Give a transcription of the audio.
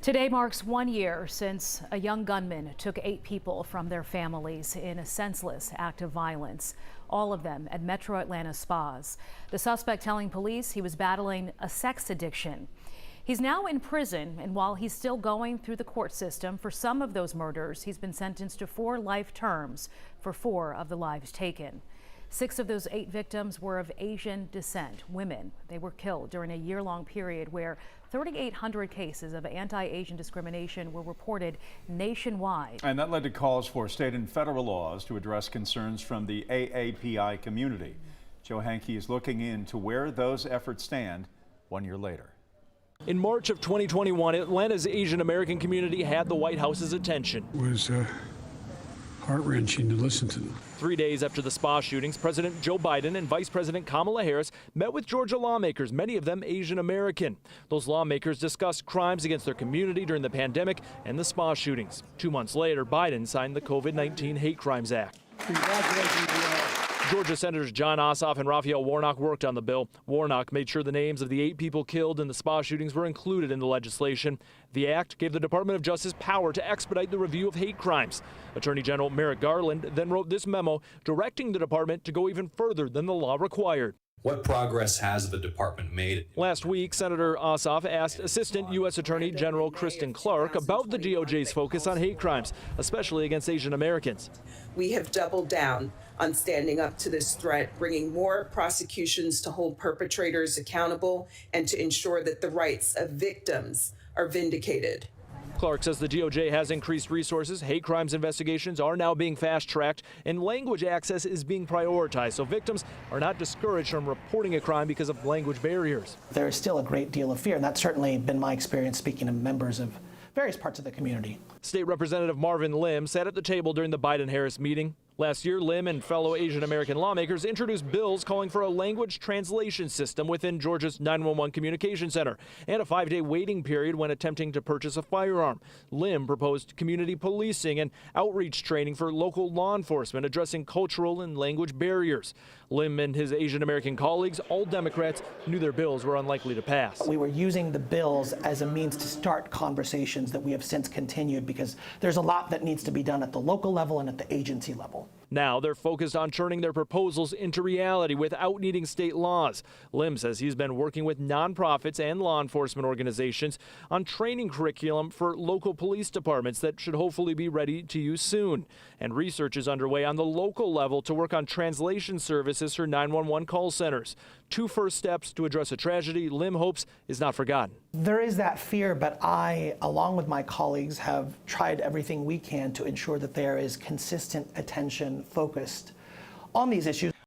Today marks 1 year since a young gunman took 8 people from their families in a senseless act of violence, all of them at Metro Atlanta spas. The suspect telling police he was battling a sex addiction. He's now in prison, and while he's still going through the court system for some of those murders, he's been sentenced to 4 life terms for 4 of the lives taken. 6 of those 8 victims were of Asian descent, women. They were killed during a year-long period where 3,800 cases of anti-Asian discrimination were reported nationwide. And that led to calls for state and federal laws to address concerns from the AAPI community. Joe Hankey is looking into where those efforts stand 1 year later. In March of 2021, Atlanta's Asian American community had the White House's attention. It was heart-wrenching to listen to them. 3 days after the spa shootings, President Joe Biden and Vice President Kamala Harris met with Georgia lawmakers, many of them Asian American. Those lawmakers discussed crimes against their community during the pandemic and the spa shootings. 2 months later, Biden signed the COVID-19 Hate Crimes Act. Congratulations, Georgia Senators Jon Ossoff and Raphael Warnock worked on the bill. Warnock made sure the names of the 8 people killed in the spa shootings were included in the legislation. The act gave the Department of Justice power to expedite the review of hate crimes. Attorney General Merrick Garland then wrote this memo directing the department to go even further than the law required. What progress has the department made? Last week, Senator Ossoff asked Assistant U.S. Attorney General Kristen Clarke about the DOJ's focus on hate crimes, especially against Asian Americans. We have doubled down on standing up to this threat, bringing more prosecutions to hold perpetrators accountable and to ensure that the rights of victims are vindicated. Clarke says the DOJ has increased resources, hate crimes investigations are now being fast-tracked, and language access is being prioritized, so victims are not discouraged from reporting a crime because of language barriers. There is still a great deal of fear, and that's certainly been my experience speaking to members of various parts of the community. State Representative Marvin Lim sat at the table during the Biden-Harris meeting. Last year, Lim and fellow Asian American lawmakers introduced bills calling for a language translation system within Georgia's 911 communication center and a 5-day waiting period when attempting to purchase a firearm. Lim proposed community policing and outreach training for local law enforcement addressing cultural and language barriers. Lim and his Asian American colleagues, all Democrats, knew their bills were unlikely to pass. We were using the bills as a means to start conversations that we have since continued because there's a lot that needs to be done at the local level and at the agency level. Now they're focused on turning their proposals into reality without needing state laws. Lim says he's been working with nonprofits and law enforcement organizations on training curriculum for local police departments that should hopefully be ready to use soon. And research is underway on the local level to work on translation services for 911 call centers. 2 first steps to address a tragedy Lim hopes is not forgotten. There is that fear, but I, along with my colleagues, have tried everything we can to ensure that there is consistent attention focused on these issues.